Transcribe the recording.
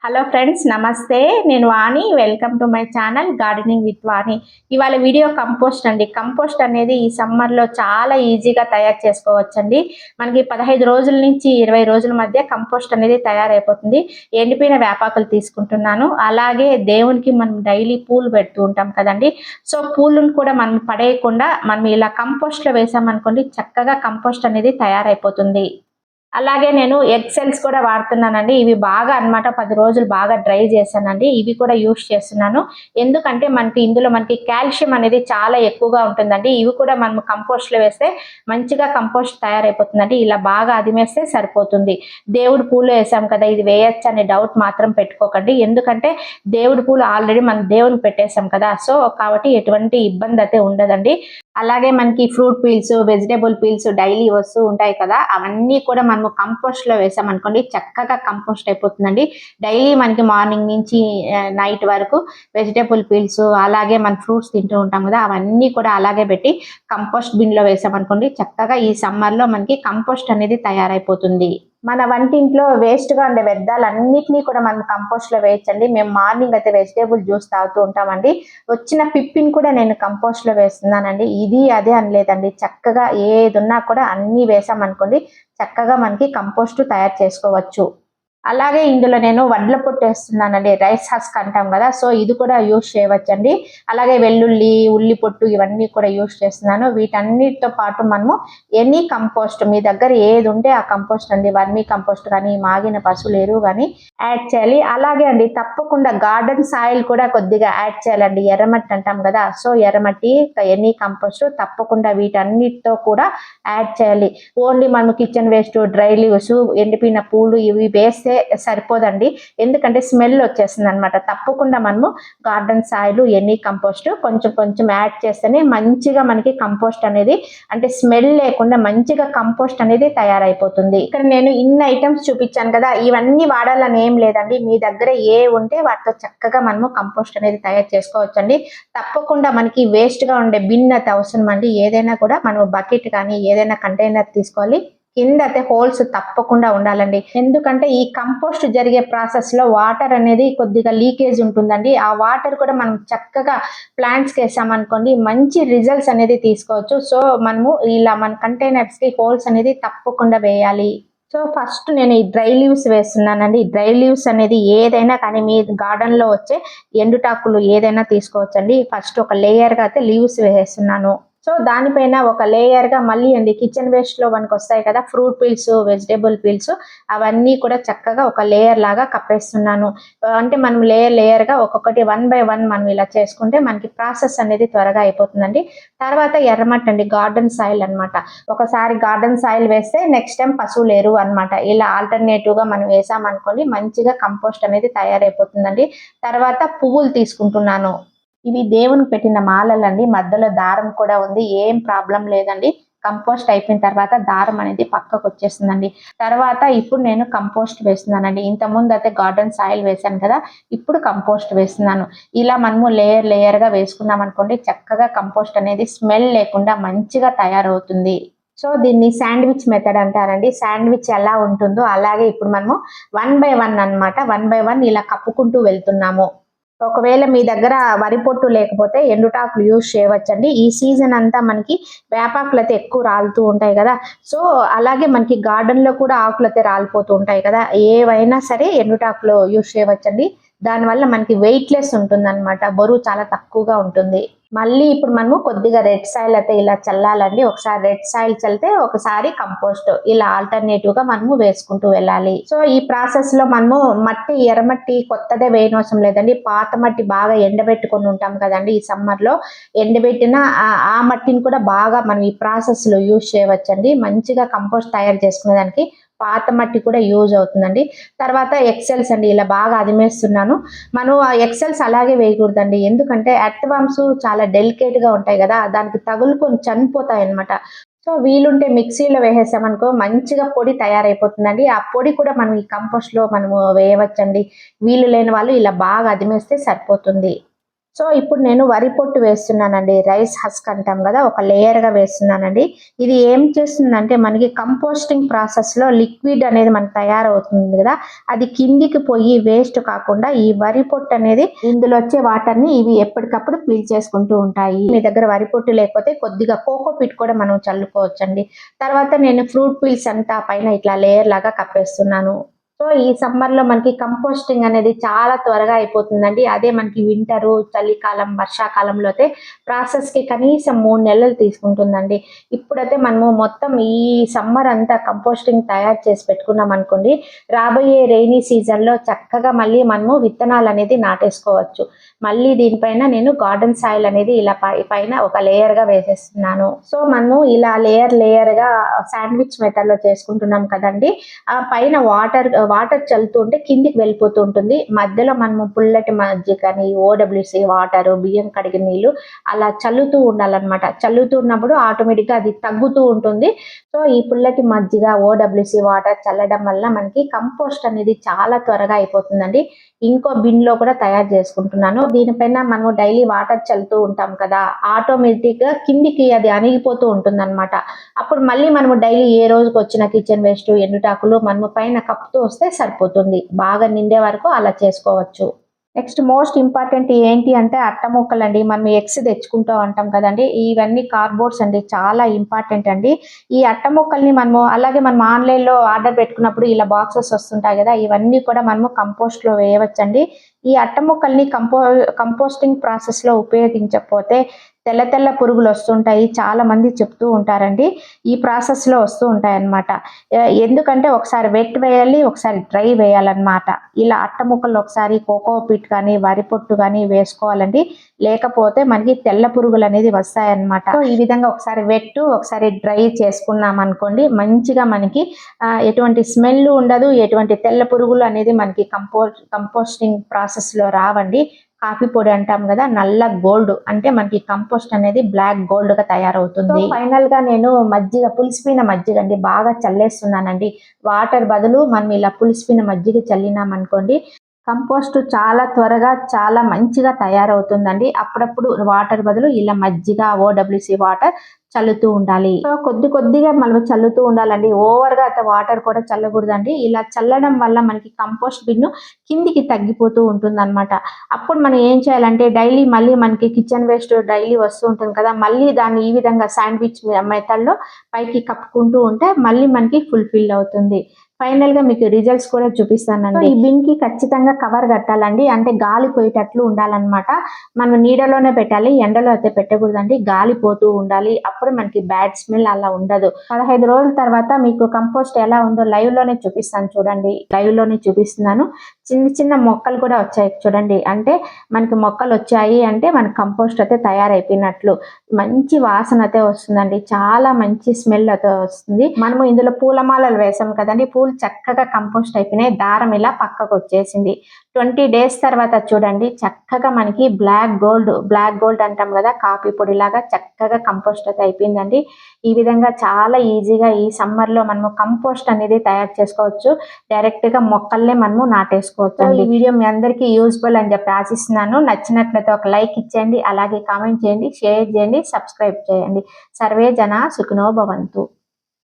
Hello friends, నమస్తే. నేను Vani. Welcome to my channel gardening with Vani. ఇవాళ వీడియో కంపోస్ట్ అండి. కంపోస్ట్ అనేది ఈ సమ్మర్లో చాలా ఈజీగా తయారు చేసుకోవచ్చండి. మనకి 15 రోజుల నుంచి 20 రోజుల మధ్య కంపోస్ట్ అనేది తయారైపోతుంది. ఎండిపోయిన వేపాకులు తీసుకుంటున్నాను. అలాగే దేవునికి మనం డైలీ పూలు పెడుతూ ఉంటాం కదండి. సో పూలను కూడా మనం పడేయకుండా మనం ఇలా కంపోస్ట్లో వేసామనుకోండి, చక్కగా కంపోస్ట్ అనేది తయారైపోతుంది. అలాగే నేను ఎగ్ సెల్స్ కూడా వాడుతున్నానండి. ఇవి బాగా అన్నమాట 10 రోజులు బాగా డ్రై చేశానండి. ఇవి కూడా యూస్ చేస్తున్నాను. ఎందుకంటే ఇందులో మనకి కాల్షియం అనేది చాలా ఎక్కువగా ఉంటుందండి. ఇవి కూడా మనం కంపోస్ట్లో వేస్తే మంచిగా కంపోస్ట్ తయారైపోతుందండి. ఇలా బాగా అదిమేస్తే సరిపోతుంది. దేవుడి పూలు వేసాం కదా, ఇది వేయచ్చు అనే డౌట్ మాత్రం పెట్టుకోకండి. ఎందుకంటే దేవుడి పూలు ఆల్రెడీ మనం దేవునికి పెట్టేసాం కదా, సో కాబట్టి ఎటువంటి ఇబ్బంది అయితే ఉండదండి. అలాగే మనకి fruit peels, vegetable peels daily వస్తూ ఉంటాయి కదా, అవన్నీ కూడా మనము కంపోస్ట్లో వేసామనుకోండి, చక్కగా కంపోస్ట్ అయిపోతుందండి. డైలీ మనకి మార్నింగ్ నుంచి నైట్ వరకు వెజిటేబుల్ పీల్స్, అలాగే మన ఫ్రూట్స్ తింటూ ఉంటాం కదా, అవన్నీ కూడా అలాగే పెట్టి కంపోస్ట్ బిన్లో వేసామనుకోండి, చక్కగా ఈ సమ్మర్లో మనకి కంపోస్ట్ అనేది తయారైపోతుంది. మన వంటింట్లో వేస్ట్గా ఉండే వ్యర్థాలన్నిటినీ కూడా మనం కంపోస్ట్లో వేయచ్చండి. మేము మార్నింగ్ అయితే వెజిటేబుల్ జ్యూస్ తాగుతూ ఉంటామండి. వచ్చిన పిప్పిని కూడా నేను కంపోస్ట్లో వేస్తున్నానండి. ఇది అదే అని లేదండి, చక్కగా ఏదున్నా కూడా అన్నీ వేసామనుకోండి, చక్కగా మనకి కంపోస్ట్ తయారు చేసుకోవచ్చు. అలాగే ఇందులో నేను వడ్ల పొట్టు వేస్తున్నానండి. రైస్ హస్క్ అంటాం కదా, సో ఇది కూడా యూస్ చేయవచ్చండి. అలాగే వెల్లుల్లి, ఉల్లి పొట్టు ఇవన్నీ కూడా యూస్ చేస్తున్నాను. వీటన్నిటితో పాటు మనము ఎనీ కంపోస్ట్ మీ దగ్గర ఏది ఉంటే ఆ కంపోస్ట్ అండి, వర్మీ కంపోస్ట్ కానీ, మాగిన పశువుల ఎరువు కానీ యాడ్ చేయాలి. అలాగే అండి, తప్పకుండా గార్డెన్ సాయిల్ కూడా కొద్దిగా యాడ్ చేయాలండి. ఎర్రమట్టి అంటాం కదా, సో ఎర్రమట్టి, ఎనీ కంపోస్ట్ తప్పకుండా వీటన్నిటితో కూడా యాడ్ చేయాలి. ఓన్లీ మనం కిచెన్ వేస్ట్, డ్రై లీవ్స్, ఎండిపోయిన పూలు ఇవి వేస్తే సరిపోదండి. ఎందుకంటే స్మెల్ వచ్చేస్తుంది అనమాట. తప్పకుండా మనము గార్డెన్ సాయిల్, ఎనీ కంపోస్ట్ కొంచెం కొంచెం యాడ్ చేస్తేనే మంచిగా మనకి కంపోస్ట్ అనేది, అంటే స్మెల్ లేకుండా మంచిగా కంపోస్ట్ అనేది తయారైపోతుంది. ఇక్కడ నేను ఇన్ని ఐటమ్స్ చూపించాను కదా, ఇవన్నీ వాడాలని ఏం లేదండి. మీ దగ్గర ఏ ఉంటే వాటితో చక్కగా మనము కంపోస్ట్ అనేది తయారు చేసుకోవచ్చండి. తప్పకుండా మనకి వేస్ట్ గా ఉండే బిన్ అయితే అవసరం అండి. ఏదైనా కూడా మనం బకెట్ కానీ ఏదైనా కంటైనర్ తీసుకోవాలి. కింద అయితే హోల్స్ తప్పకుండా ఉండాలండి. ఎందుకంటే ఈ కంపోస్ట్ జరిగే ప్రాసెస్ లో వాటర్ అనేది కొద్దిగా లీకేజ్ ఉంటుందండి. ఆ వాటర్ కూడా మనం చక్కగా ప్లాంట్స్ కి వేసామనుకోండి, మంచి రిజల్ట్స్ అనేది తీసుకోవచ్చు. సో మనము ఇలా మన కంటైనర్స్ కి హోల్స్ అనేది తప్పకుండా వేయాలి. సో ఫస్ట్ నేను ఈ డ్రై లీవ్స్ వేస్తున్నానండి. డ్రై లీవ్స్ అనేది ఏదైనా కానీ మీ గార్డెన్ లో వచ్చే ఎండుటాకులు ఏదైనా తీసుకోవచ్చండి. ఫస్ట్ ఒక లేయర్ గా అయితే లీవ్స్ వేస్తున్నాను. సో దానిపైన ఒక లేయర్ గా మళ్ళీ అండి, కిచెన్ వేస్ట్ లో మనకు వస్తాయి కదా ఫ్రూట్ పీల్స్, వెజిటేబుల్ పీల్స్, అవన్నీ కూడా చక్కగా ఒక లేయర్ లాగా కప్పేస్తున్నాను. అంటే మనం లేయర్ గా ఒక్కొక్కటి 1 by 1 మనం ఇలా చేసుకుంటే మనకి ప్రాసెస్ అనేది త్వరగా అయిపోతుందండి. తర్వాత ఎర్రమట్టి అండి, గార్డెన్ సాయిల్ అన్నమాట. ఒకసారి గార్డెన్ సాయిల్ వేస్తే నెక్స్ట్ టైం పశువుల ఎరువు అన్నమాట. ఇలా ఆల్టర్నేటివ్ గా మనం వేసామనుకోండి, మంచిగా కంపోస్ట్ అనేది తయారైపోతుందండి. తర్వాత పువ్వులు తీసుకుంటున్నాను. ఇవి దేవునికి పెట్టిన మాలలండి. మధ్యలో దారం కూడా ఉంది. ఏం ప్రాబ్లం లేదండి. కంపోస్ట్ అయిపోయిన తర్వాత దారం అనేది పక్కకు వచ్చేస్తుందండి. తర్వాత ఇప్పుడు నేను కంపోస్ట్ వేస్తున్నానండి. ఇంతకుముందు అయితే గార్డెన్ సాయిల్ వేసాను కదా, ఇప్పుడు కంపోస్ట్ వేస్తున్నాను. ఇలా మనము లేయర్ గా వేసుకున్నాం అనుకోండి, చక్కగా కంపోస్ట్ అనేది స్మెల్ లేకుండా మంచిగా తయారవుతుంది. సో దీన్ని శాండ్విచ్ మెథడ్ అంటారండి. శాండ్విచ్ ఎలా ఉంటుందో అలాగే ఇప్పుడు మనము 1 by 1 అన్నమాట, 1 by 1 ఇలా కప్పుకుంటూ వెళ్తున్నాము. ఒకవేళ మీ దగ్గర వరి పొట్టు లేకపోతే ఎండుటాకులు యూజ్ చేయవచ్చండి. ఈ సీజన్ అంతా మనకి వేపాకులు అయితే ఎక్కువ రాలుతూ ఉంటాయి కదా, సో అలాగే మనకి గార్డెన్ లో కూడా ఆకులు అయితే రాలిపోతూ ఉంటాయి కదా, ఏవైనా సరే ఎండుటాకులు యూజ్ చేయవచ్చండి. దానివల్ల మనకి వెయిట్లెస్ ఉంటుంది అనమాట, బరువు చాలా తక్కువగా ఉంటుంది. మళ్ళీ ఇప్పుడు మనము కొద్దిగా రెడ్ సాయిల్ అయితే ఇలా చల్లాలండి. ఒకసారి రెడ్ సాయిల్ చల్లితే ఒకసారి కంపోస్ట్, ఇలా ఆల్టర్నేటివ్ గా మనము వేసుకుంటూ వెళ్ళాలి. సో ఈ ప్రాసెస్ లో మనము ఎర్రమట్టి కొత్తదే వేయనవసరం లేదండి. పాత మట్టి బాగా ఎండబెట్టుకొని ఉంటాం కదండి, ఈ సమ్మర్ లో ఎండబెట్టిన ఆ మట్టిని కూడా బాగా మనం ఈ ప్రాసెస్ లో యూజ్ చేయవచ్చండి. మంచిగా కంపోస్ట్ తయారు చేసుకునేదానికి పాత మట్టి కూడా యూజ్ అవుతుందండి. తర్వాత ఎక్సెల్స్ అండి, ఇలా బాగా అదిమేస్తున్నాను. మనం ఆ ఎక్సెల్స్ అలాగే వేయకూడదండి. ఎందుకంటే ఎర్త్వార్మ్స్ చాలా డెలికేట్ గా ఉంటాయి కదా, దానికి తగులుకొని చనిపోతాయి అనమాట. సో వీలుంటే మిక్సీలో వేసేసామనుకో మంచిగా పొడి తయారైపోతుందండి. ఆ పొడి కూడా మనం ఈ కంపోస్ట్ లో మనము వేయవచ్చండి. వీలు లేని వాళ్ళు ఇలా బాగా అదిమేస్తే సరిపోతుంది. సో ఇప్పుడు నేను వరి పొట్టు వేస్తున్నానండి. రైస్ హస్క్ అంటాం కదా, ఒక లేయర్గా వేస్తున్నానండి. ఇది ఏం చేస్తుందంటే మనకి కంపోస్టింగ్ ప్రాసెస్లో లిక్విడ్ అనేది మనకు తయారవుతుంది కదా, అది కిందికి పోయి వేస్ట్ కాకుండా ఈ వరి పొట్టు అనేది ఇందులో వచ్చే వాటర్ని ఇవి ఎప్పటికప్పుడు పీల్చేసుకుంటూ ఉంటాయి. మీ దగ్గర వరి పొట్టు లేకపోతే కొద్దిగా కోకో పిట్ కూడా మనం చల్లుకోవచ్చండి. తర్వాత నేను ఫ్రూట్ పీల్స్ అంతా పైన ఇట్లా లేయర్ లాగా కప్పేస్తున్నాను. సో ఈ సమ్మర్లో మనకి కంపోస్టింగ్ అనేది చాలా త్వరగా అయిపోతుందండి. అదే మనకి వింటరు, చలికాలం, వర్షాకాలంలో అయితే ప్రాసెస్కి కనీసం 3 నెలలు తీసుకుంటుందండి. ఇప్పుడైతే మనము మొత్తం ఈ సమ్మర్ అంతా కంపోస్టింగ్ తయారు చేసి పెట్టుకున్నాం అనుకోండి, రాబోయే రెయినీ సీజన్లో చక్కగా మళ్ళీ మనము విత్తనాలు అనేది నాటేసుకోవచ్చు. మళ్ళీ దీనిపైన నేను గార్డెన్ సాయిల్ అనేది ఇలా పైన ఒక లేయర్గా వేసేస్తున్నాను. సో మనము ఇలా లేయర్గా శాండ్విచ్ మెథడ్లో చేసుకుంటున్నాం కదండి. ఆ పైన వాటర్ చల్లుతూ ఉంటే కిందికి వెళ్ళిపోతూ ఉంటుంది. మధ్యలో మనము పుల్లటి మజ్జిగ కానీ, ఓడబ్ల్యూసి వాటర్, బియ్యం కడిగిన నీళ్ళు అలా చల్లుతూ ఉండాలన్నమాట. చల్లుతూ ఉన్నప్పుడు ఆటోమేటిక్గా అది తగ్గుతూ ఉంటుంది. సో ఈ పుల్లటి మజ్జిగ, ఓడబ్ల్యూసి వాటర్ చల్లడం వల్ల మనకి కంపోస్ట్ అనేది చాలా త్వరగా అయిపోతుందండి. ఇంకో బిన్లో కూడా తయారు చేసుకుంటున్నాను. దీనిపైన మనము డైలీ వాటర్ చల్లుతూ ఉంటాం కదా, ఆటోమేటిక్గా కిందికి అది అణిగిపోతూ ఉంటుంది అనమాట. అప్పుడు మళ్ళీ మనము డైలీ ఏ రోజుకి వచ్చిన కిచెన్ వేస్ట్, ఎండుటాకులు మనము పైన కప్పుతూ వస్తే సరిపోతుంది. బాగా నిండే వరకు అలా చేసుకోవచ్చు. నెక్స్ట్ మోస్ట్ ఇంపార్టెంట్ ఏంటి అంటే అట్ట ముక్కలు అండి. మనం ఎగ్స్ తెచ్చుకుంటూ ఉంటాం కదండి, ఇవన్నీ కార్డ్బోర్డ్స్ అండి, చాలా ఇంపార్టెంట్ అండి. ఈ అట్ట ముక్కల్ని మనము అలాగే మనం ఆన్లైన్లో ఆర్డర్ పెట్టుకున్నప్పుడు ఇలా బాక్సెస్ వస్తుంటాయి కదా, ఇవన్నీ కూడా మనము కంపోస్ట్లో వేయవచ్చండి. ఈ అట్ట ముక్కల్ని కంపోస్టింగ్ ప్రాసెస్లో ఉపయోగించకపోతే తెల్ల పురుగులు వస్తుంటాయి, చాలా మంది చెప్తూ ఉంటారండి. ఈ ప్రాసెస్లో వస్తూ ఉంటాయి అన్నమాట. ఎందుకంటే ఒకసారి వెట్ వేయాలి, ఒకసారి డ్రై వేయాలన్నమాట. ఇలా అట్ట ముక్కలు ఒకసారి కోకో పిట్ కానీ, వరి పొట్టు కానీ వేసుకోవాలండి. లేకపోతే మనకి తెల్ల పురుగులు అనేది వస్తాయన్నమాట. ఈ విధంగా ఒకసారి వెట్, ఒకసారి డ్రై చేసుకున్నాం అనుకోండి, మంచిగా మనకి ఎటువంటి స్మెల్ ఉండదు, ఎటువంటి తెల్ల పురుగులు అనేది మనకి కంపోస్టింగ్ ప్రాసెస్లో రావండి. కాఫీ పొడి అంటాం కదా, నల్ల గోల్డ్ అంటే మనకి కంపోస్ట్ అనేది బ్లాక్ గోల్డ్ గా తయారవుతుంది. ఫైనల్ గా నేను పులిసిపోయిన మజ్జిగ అండి బాగా చల్లేస్తున్నానండి. వాటర్ బదులు మనం ఇలా పులిసిపోయిన మజ్జిగ చల్లినాం అనుకోండి, కంపోస్ట్ చాలా త్వరగా చాలా మంచిగా తయారవుతుందండి. అప్పుడప్పుడు వాటర్ బదులు ఇలా మజ్జిగ, ఓడబ్ల్యూసి వాటర్ చల్లుతూ ఉండాలి. సో కొద్దిగా మనం చల్లుతూ ఉండాలండి. ఓవర్గా అయితే వాటర్ కూడా చల్లకూడదండి. ఇలా చల్లడం వల్ల మనకి కంపోస్ట్ బిన్ను కిందికి తగ్గిపోతూ ఉంటుంది అనమాట. అప్పుడు మనం ఏం చేయాలంటే డైలీ మళ్ళీ మనకి కిచెన్ వేస్ట్ డైలీ వస్తూ ఉంటుంది కదా, మళ్ళీ దాన్ని ఈ విధంగా శాండ్విచ్ మెథడ్లో పైకి కప్పుకుంటూ ఉంటే మళ్ళీ మనకి ఫుల్ఫిల్ అవుతుంది. ఫైనల్ గా మీకు రిజల్ట్స్ కూడా చూపిస్తానండి. ఈ బిన్ కి ఖచ్చితంగా కవర్ కట్టాలండి, అంటే గాలి పోయేటట్లు ఉండాలన్నమాట. మనం నీడలోనే పెట్టాలి, ఎండలో అయితే పెట్టకూడదండి. గాలి పోతూ ఉండాలి, అప్పుడు మనకి బ్యాడ్ స్మెల్ అలా ఉండదు. 15 రోజుల తర్వాత మీకు కంపోస్ట్ ఎలా ఉందో లైవ్ లోనే చూపిస్తాను చూడండి. లైవ్ లోనే చూపిస్తున్నాను. చిన్న మొక్కలు కూడా వచ్చాయి చూడండి. అంటే మనకి మొక్కలు వచ్చాయి అంటే మన కంపోస్ట్ అయితే తయారైపోయినట్లు. మంచి వాసన అయితే వస్తుందండి, చాలా మంచి స్మెల్ అయితే వస్తుంది. మనము ఇందులో పూలమాలలు వేసాం కదండి, పూలు చక్కగా కంపోస్ట్ అయిపోయినాయి. దారం ఇలా పక్కకు వచ్చేసింది. 20 డేస్ తర్వాత చూడండి, చక్కగా మనకి బ్లాక్ గోల్డ్ అంటాం కదా, కాఫీ పొడి లాగా చక్కగా కంపోస్ట్ అయితే అయిపోయిందండి. ఈ విధంగా చాలా ఈజీగా ఈ సమ్మర్ లో మనము కంపోస్ట్ అనేది తయారు చేసుకోవచ్చు. డైరెక్ట్ గా మొక్కల్నే మనము నాటేసుకోవచ్చు. ఈ వీడియో మీ అందరికీ యూస్ఫుల్ అని చెప్పి ఆశిస్తున్నాను. నచ్చినట్లయితే ఒక లైక్ ఇచ్చేయండి, అలాగే కామెంట్ చేయండి, షేర్ చేయండి, సబ్స్క్రైబ్ చేయండి. సర్వే జన సుఖినో భవంతు.